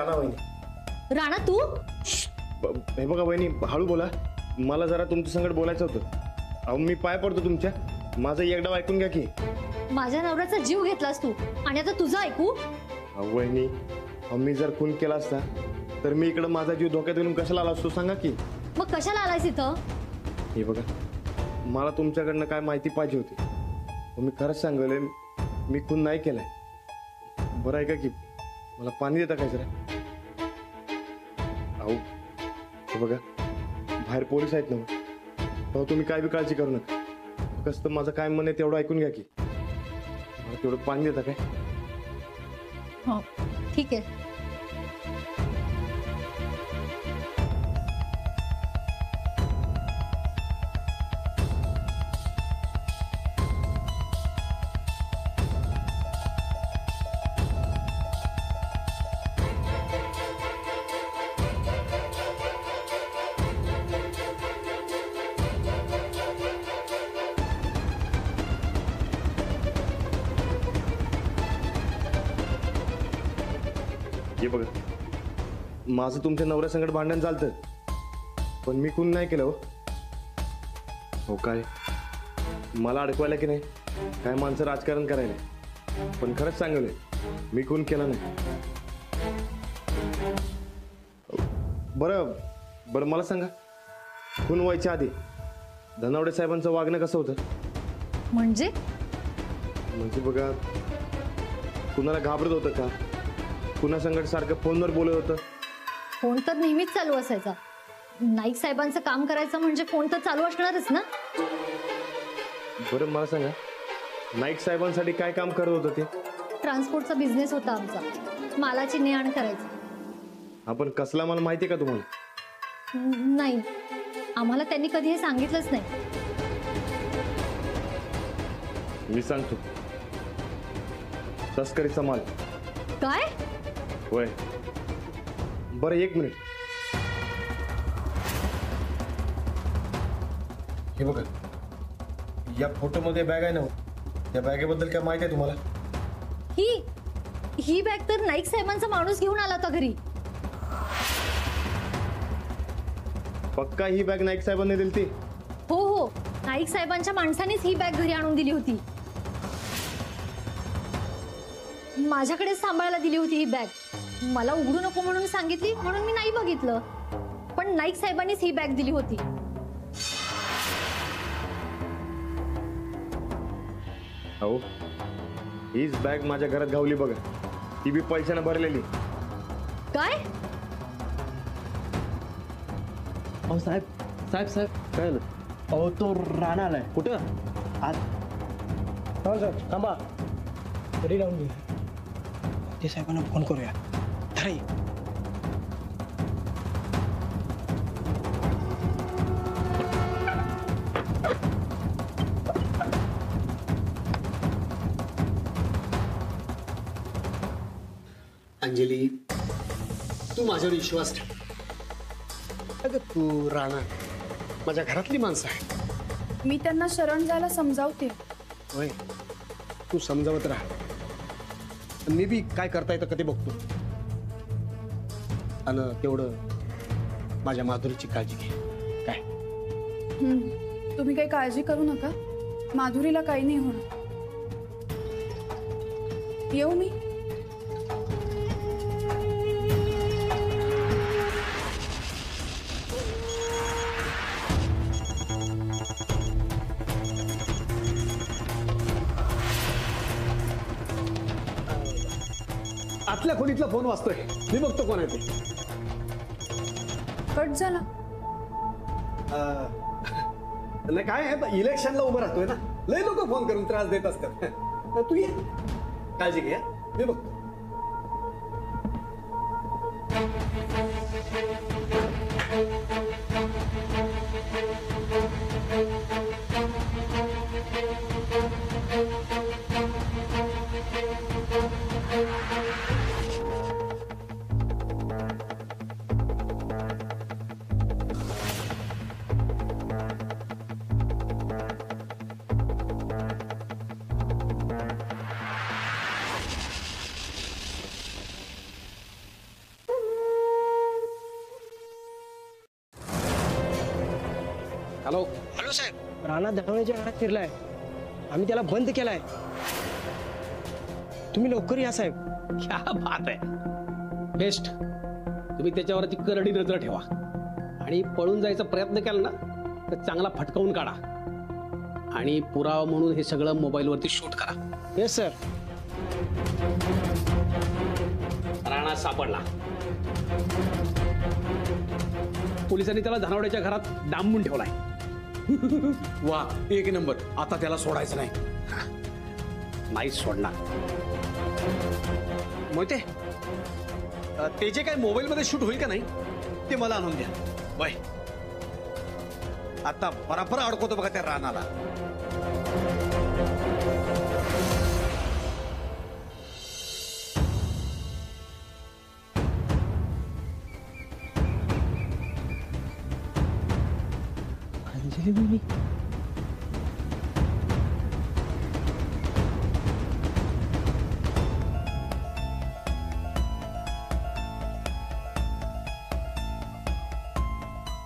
राणा वहिनी. राणा तू? हे बघा वहिनी, हळू बोला, मला जरा तुमच्या संगत बोलायचं होतं. अहो मी पाय पडतो तुमच्या, माझं एकदा ऐकून घ्या की. माझ्या नवऱ्याचा जीव घेतलास तू आणि आता तुझं ऐकू? अहो वहिनी, मी जर खून केला असता तर मी इकडं माझा जीव धोक्यात घालून कशाला आला असतो सांगा की. मग कशाला आलायस इथं? हे बघा, मला तुमच्याकडनं काय माहिती पाहिजे होती. मी खरंच सांगले, मी खून नाही केलाय. बरं आहे का की मला पाणी देता काय जरा? अहो हे बघा, बाहेर पोलीस आहेत ना. हो तुम्ही काय बी काळजी करू नका. कसं तर माझं काय मन आहे तेवढं ऐकून घ्या की. मला तेवढं पाणी देता काय? हो ठीक आहे. हे बघा, माझं तुमच्या नवऱ्या संगत भांडण चालतं, पण मी खून नाही केलं. हो काय, मला अडकवायला की नाही काय माणसं राजकारण करायला, पण खरंच सांगले मी खून केला नाही. बरं बरं मला सांगा, खून व्हायच्या आधी धनावडे साहेबांचं वागणं कसं होतं? म्हणजे बघा, कुणाला घाबरत होतं का? कुणा संगत सारखं फोनवर बोलत होतं? फोन तर नेहमीच चालू असायचा. नाईक साहेबांचं काम करायचं म्हणजे फोन तर चालू असणारच ना. बरं मला सांगा, नाईक साहेबांसाठी काय काम करत होतं ते? ट्रान्सपोर्टचा बिझनेस होता आमचा, मालाची ने आण करायची. आपण कसला माल माहिती आहे का तुम्हाला? नाही, आम्हाला त्यांनी कधी हे सांगितलंच नाही. मी सांगतो, तस्करीचा माल. काय? होय. बरं एक मिनिट, हे बघा, या फोटोमध्ये बॅग आहे ना, त्या बॅगेबद्दल काय माहिती आहे तुम्हाला? ही बॅग तर नाईक साहेबांचा माणूस घेऊन आला होता घरी. पक्का ही बॅग नाईक साहेबांनी दिली ती? हो हो, नाईक साहेबांच्या माणसानेच ही बॅग घरी आणून दिली होती. माझ्याकडे सांभाळायला दिली होती ही बॅग. मला उघडू नको म्हणून सांगितली, म्हणून मी नाही बघितलं, पण नाईक साहेबांनीच ही बॅग दिली होती. हो, हीच बॅग माझ्या घरात गावली बघा, ती बी पैशाने भरलेली. काय? अहो साहेब साहेब साहेब काय झालं? अहो तो राणा आलाय. कुठं? आज थांबा, तरी लावून घे. ते साहेबांना फोन करूया. अरे अंजली, तू माझ्यावर विश्वास ठेव. अगं तू राणा माझ्या घरातली माणसं आहेत. मी त्यांना शरण जायला समजावते. होय, तू समजावत राहा. मी बी काय करता येतं कधी बघतो. आणि तेवढं माझ्या माधुरीची काळजी घे. काय? तुम्ही काही काळजी करू नका, माधुरीला काही नाही होणार. येऊ मी? आतल्या खोलीतला फोन वाजतोय, मी बघतो कोण आहे ते. कट झाला. नाही काय आहे, इलेक्शनला उभं राहतोय ना, लय लोक फोन करून त्रास देत असतात. तू ये, काळजी घे, मी बघतो. हॅलो. हॅलो साहेब, राणा दळवण्याच्या घरात फिरलाय. आम्ही त्याला बंद केलाय. तुम्ही लवकर या साहेब. क्या बात आहे. बेस्ट. तुम्ही त्याच्यावरती करडी नजर ठेवा आणि पळून जायचा प्रयत्न केला ना तर चांगला फटकावून काढा आणि पुरावा म्हणून हे सगळं मोबाईलवरती शूट करा. Yes sir. राणा सापडला. पोलिसांनी त्याला धानवड्याच्या घरात डांबून ठेवलाय. वा, एक नंबर. आता त्याला सोडायचं नाही. नाही सोडणार. मोहिते, ते जे काय मोबाईल मध्ये शूट होईल का नाही ते मला आणून द्या. बाय. आता बराबर अडकवतो बघा त्या रानाला. अंजली वहिनी.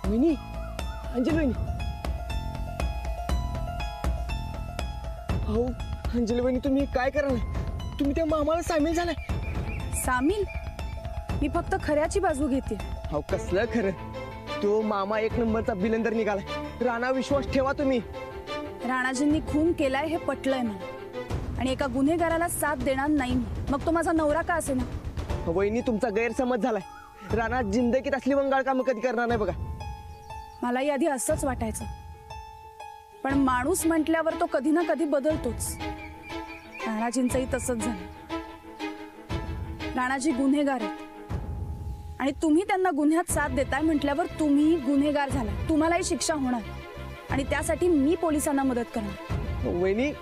वहिनी, अंजली वहिनी. अहो अंजली वहिनी, तुम्ही काय करा नाही. तुम्ही त्या मामाला सामील झालाय. सामील? मी फक्त खऱ्याची बाजू घेते. अहो कसलं खरं. तो मामा एक नंबरचा बिलंदर निघालाय. राणा, विश्वास ठेवा तुम्ही. राणाजींनी खून केलाय हे पटलंय मला, आणि एका गुन्हेगाराला साथ देणार नाही मी. मग तो माझा नवरा का असे ना. वहिनी, तुमचा गैरसमज झालाय. राणा जिंदगीत असली वंगाळ कामं कधी करणार नाही बघा. मलाही आधी असंच वाटायचं, पण माणूस म्हटल्यावर तो कधी ना कधी बदलतोच. राणाजींचंही तसंच झालं. राणाजी गुन्हेगार आहेत आणि तुम्ही त्यांना गुन्ह्यात साथ देताय म्हटल्यावर तुम्ही गुन्हेगार झाला. तुम्हालाही शिक्षा होणार आणि त्यासाठी मी पोलिसांना मदत करणार. वहिनी,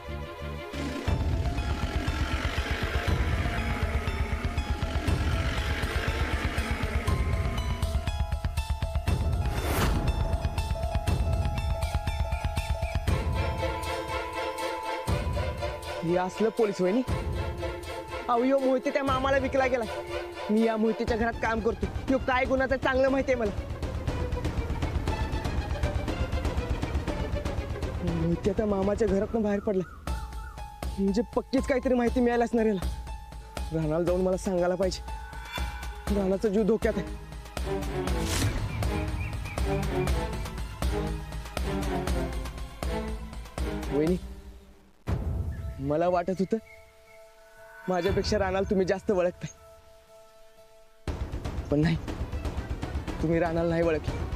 हे असलं पोलीस वहिनी. अहो यो मोहिते त्या मामाला विकला गेला. मी या मोहितेच्या घरात काम करतो. यो काय गुन्हाचं चांगलं माहिती आहे मला. मोहिते त्या मामाच्या घरातून बाहेर पडला म्हणजे पक्कीच काहीतरी माहिती मिळायला असणार याला. राणाला जाऊन मला सांगायला पाहिजे. राणाचा जीव धोक्यात आहे. वहिनी, मला वाटत होतं माझ्यापेक्षा राणाला तुम्ही जास्त ओळखताय, पण नाही. तुम्ही राणाला नाही ओळखलं.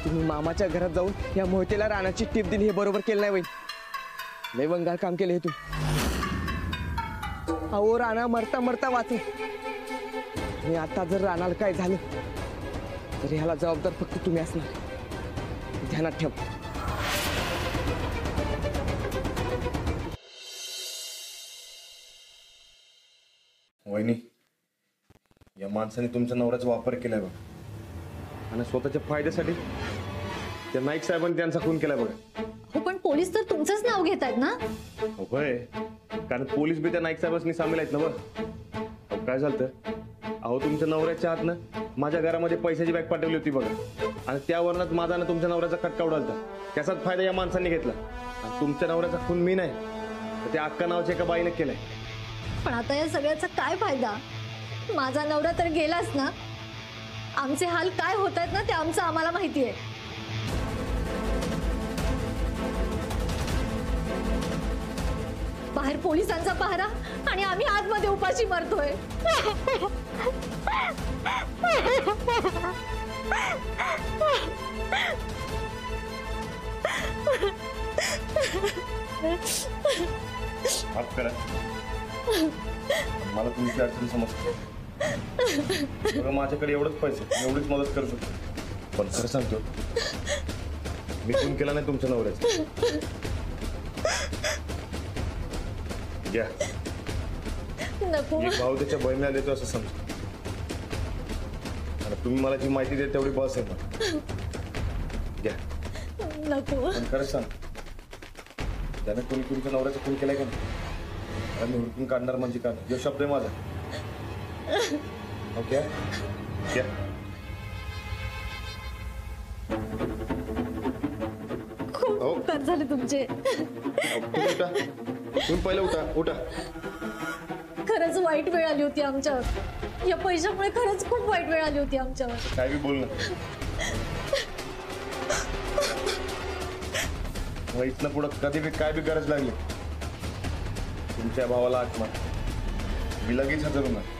तुम्ही मामाच्या घरात जाऊन या मोहितेला राणाची टीप दिली हे बरोबर केलं नाही वहिनी. लय वंगाळ काम केलं हे तुम्ही. अहो राणा मरता मरता वाचू. आणि आता जर राणाला काय झालं तर ह्याला जबाबदार फक्त तुम्ही असणार. ध्यानात ठेवा. वहिनी, या माणसाने तुमच्या नवऱ्याचा वापर केलाय बघा, आणि स्वतःच्या फायद्यासाठी त्या नाईक साहेबांनी त्यांचा खून केलाय बघा. हो पण पोलीस तर तुमचंच नाव घेत आहेत ना. होय, कारण पोलीस बी त्या नाईक साहेबांनी सामील आहेत ना. बघ काय झालं, अहो तुमच्या नवऱ्याच्या हातनं माझ्या घरामध्ये पैशाची बॅग पाठवली होती बघा, आणि त्यावरच माझा ना तुमच्या नवऱ्याचा खटका उडालता. त्याचाच फायदा या माणसांनी घेतला. आणि तुमच्या नवऱ्याचा खून मी नाही तर त्या अक्का नावाच्या एका बाईने केलाय. पण आता या सगळ्याचा काय फायदा. माझा नवरा तर गेलाच ना. आमचे हाल काय होत आहेत ना ते आमचं आम्हाला माहिती आहे. बाहेर पोलिसांचा पहारा आणि आम्ही आतमध्ये उपाशी मरतोय. माफ करा, मला तुमची अडचण समजते. बघा माझ्याकडे एवढंच पैसे, एवढीच मदत करू शकतो. पण खरं सांगतो, मी खून केला नाही तुमच्या नवऱ्याचा. घ्या, नको. एक भाऊ त्याच्या बहिणीला देतो असं समजा. आणि तुम्ही मला जी माहिती देत तेवढी बस आहे मला. घ्या. नको. पण खरंच सांग, त्याने कोणी तुमच्या नवऱ्याचा खून केलाय का नाही? आणि हुडकून काढणार म्हणजे का नाही, जो शब्द आहे माझा. ओके, घ्या. उपकार झाले तुमचे. तुम्ही उठा, तुम्ही पहिलं उठा उठा. खरंच वाईट वेळ आली होती आमच्यावर. या पैशामुळे खरंच खूप वाईट वेळ आली होती आमच्यावर. काय बी बोल ना. मग इथनं पुढं कधी बी काय बी गरज लागली तुमच्या भावाला आत्मा मी लगेच हजर होणार.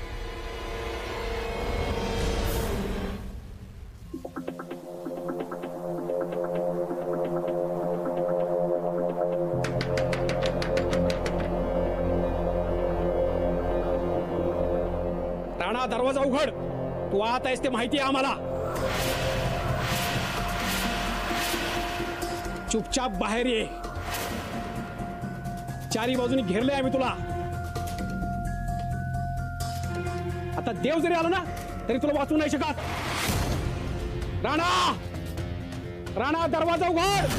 राणा दरवाजा उघड. तू आत आहेस ते माहिती आहे आम्हाला. चुपचाप बाहेर ये. चारी बाजूनी घेरले आम्ही तुला. आता देव जरी आला ना तरी तुला वाचवू नाही शकत. राणा राणा दरवाजा उघड.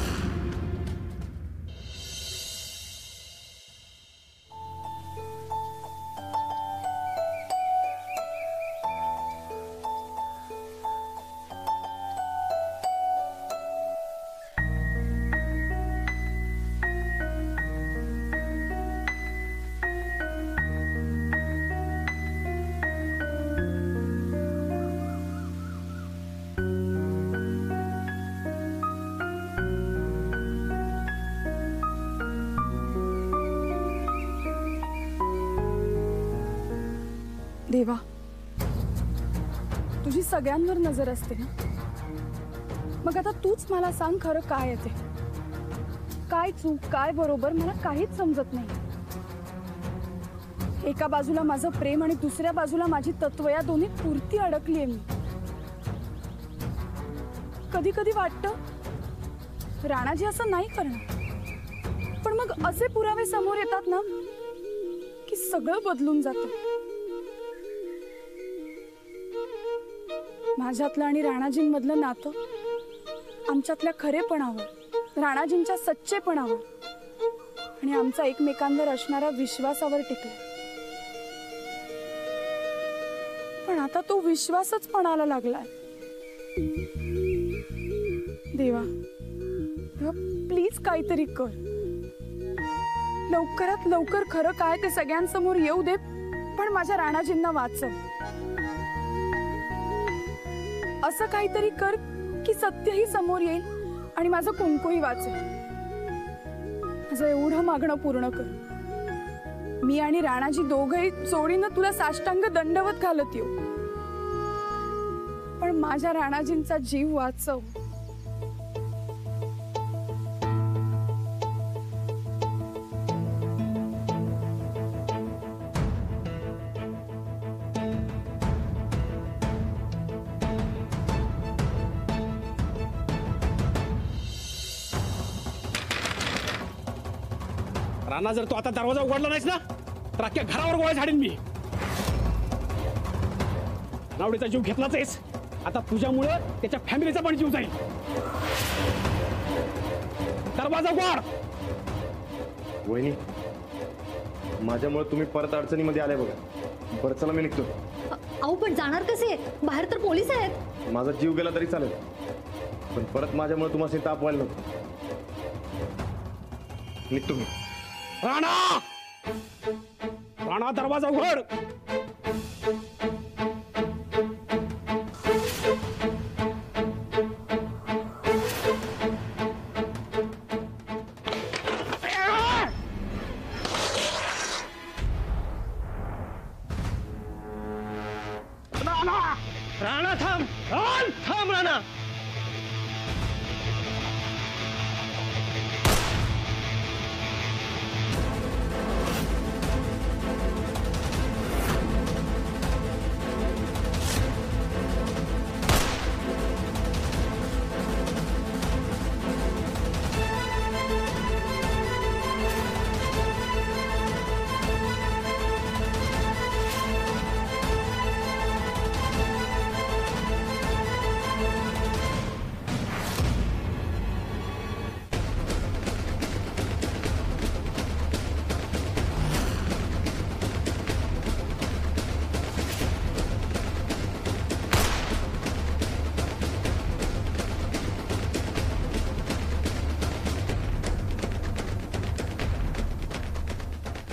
देवा, तुझी सगळ्यांवर नजर असते ना. मग आता तूच मला सांग खरं काय आहे ते. काय चूक काय बरोबर मला काहीच समजत नाही. एका बाजूला माझं प्रेम आणि दुसऱ्या बाजूला माझी तत्व, या दोन्हीत पुरती अडकलीये मी. कधी कधी वाटतं राणाजी असं नाही करणार, पण मग असे पुरावे समोर येतात ना की सगळं बदलून जातं. माझ्यातलं आणि राणाजींमधलं नातं आमच्यातल्या खरेपणावर, राणाजींच्या सच्चेपणावर आणि आमचा एकमेकांवर असणारा विश्वासावर टिकला. पण आता तो विश्वासच पणाला लागलाय. देवा, प्लीज काहीतरी कर. लवकरात लवकर खरं काय ते सगळ्यांसमोर येऊ दे, पण माझ्या राणाजींना वाचव. असं काहीतरी कर की सत्यही समोर येईल आणि माझं कुंकूही वाचेल. माझं एवढं मागणं पूर्ण कर. मी आणि राणाजी दोघंही जोडीनं तुला साष्टांग दंडवत घालत येऊ, पण माझ्या राणाजींचा जीव वाचव. राणा, जर तू आता दरवाजा उघडला नाहीस ना तर अख्ख्या घरावर गोळ्या झाडीन मी. नावडीचा जीव घेतलाच आहेस, आता तुझ्यामुळे त्याच्या फॅमिलीचा पण जीव जाईल. दरवाजा उघड. वहिनी, माझ्यामुळे तुम्ही परत अडचणीमध्ये आलाय बघा. बरं चला मी निघतो. अहो पण जाणार कसे? बाहेर तर पोलीस आहेत. माझा जीव गेला तरी चालेल, पण परत माझ्यामुळे तुम्हाला ताप व्हायला नको. निघतो मी. राणा राणा दरवाजा उघड. राणा थांब. थांब राणा.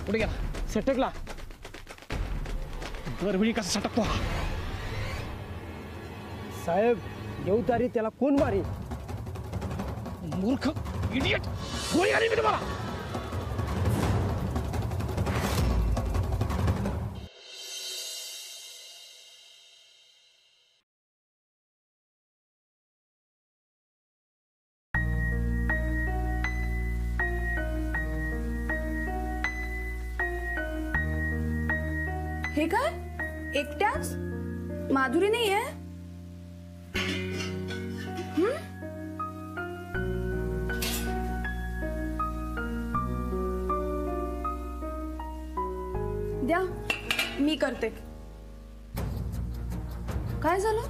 कुठे गेला? सटकला. दरवेळी कसा सटकतो हा? साहेब येऊ तारी त्याला कोण मारी? मूर्ख इडियट, गोळी आली मी तुम्हाला. हे काय एकट्याच? माधुरी नाहीये? द्या मी करते. काय झालं?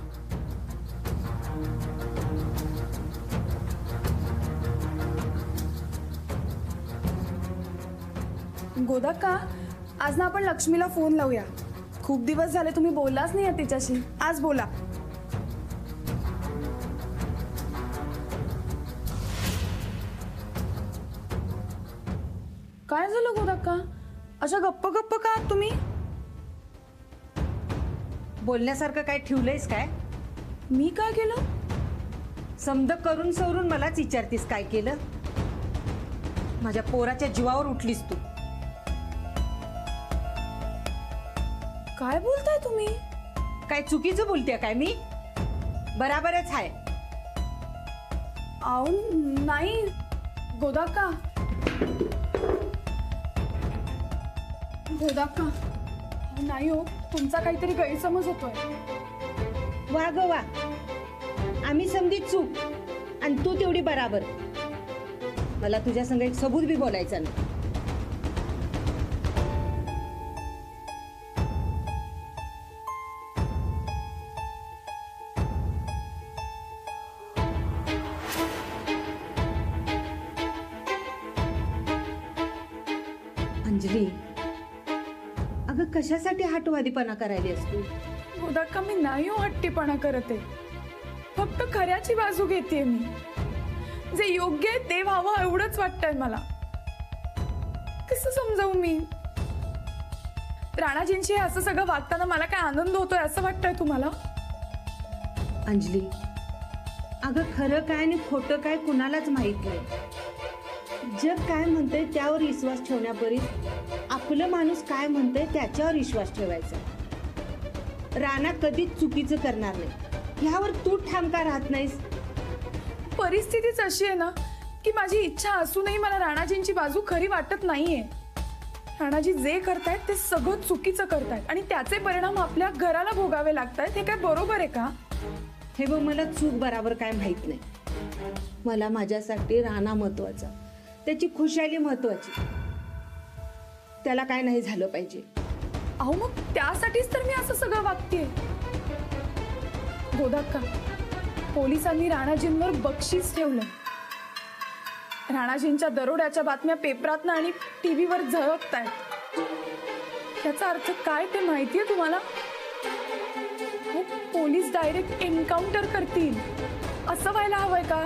गोदा का आज ना आपण लक्ष्मीला फोन लावूया. खूप दिवस झाले तुम्ही बोललाच नाही तिच्याशी. आज बोला. काय झालं गोदाक्का? अशा गप्प गप्प का आहात तुम्ही? बोलण्यासारखं काय ठेवलंयस काय? मी काय केलं? समद करून सवरून मलाच विचारतीस काय केलं? माझ्या पोराच्या जीवावर उठलीस तू. काय बोलताय तुम्ही? काय चुकीचं बोलतेय काय मी? बराबरच आहे. आऊ नाही गोदाक्का. गोदाक्का नाही हो, तुमचा काहीतरी गैरसमज होतोय. वा ग वा, आम्ही समधी चूक आणि तू तेवढी बराबर. मला तुझ्या संग एक सबूत बी बोलायचा नाही. अंजली, अगं कशासाठी हटवादीपणा करायली असतो? गोदाक्का मी नाही हो हट्टीपणा करते. फक्त खऱ्याची बाजू घेते मी. जे योग्य आहे ते व्हावं एवढंच वाटतंय मला. कसं समजावू मी? राणाजींशी असं सगळं वागताना मला काय आनंद होतोय असं वाटतंय तुम्हाला? अंजली, अगं खरं काय आणि खोटं काय कुणालाच माहित नाही. जग काय म्हणतंय त्यावर विश्वास ठेवण्यापरीस आपलं माणूस काय म्हणतंय त्याच्यावर विश्वास ठेवायचा. राणा कधीच चुकीचं करणार नाही ह्यावर तू ठाम का राहत नाहीस? परिस्थितीच अशी आहे ना की माझी इच्छा असूनही मला राणाजींची बाजू खरी वाटत नाहीये. राणाजी जे करतायत ते सगळं चुकीचं करतायत आणि त्याचे परिणाम आपल्या घराला भोगावे लागतायत. हे काय बरोबर आहे का? हे बघ, मला चूक बराबर काय माहित नाही. मला माझ्यासाठी राणा महत्वाचा, त्याची खुशाली महत्वाची. त्याला काय नाही झालं पाहिजे. अहो मग त्यासाठीच तर मी असं सगळं वागतेय. गोदाक्का, पोलिसांनी राणाजींवर बक्षीस ठेवलं. राणाजींच्या दरोड्याच्या बातम्या पेपरातनं आणि टीव्हीवर झळकतायत. याचा अर्थ काय ते माहितीये तुम्हाला? पोलीस डायरेक्ट एन्काउंटर करतील असं व्हायला हवंय का?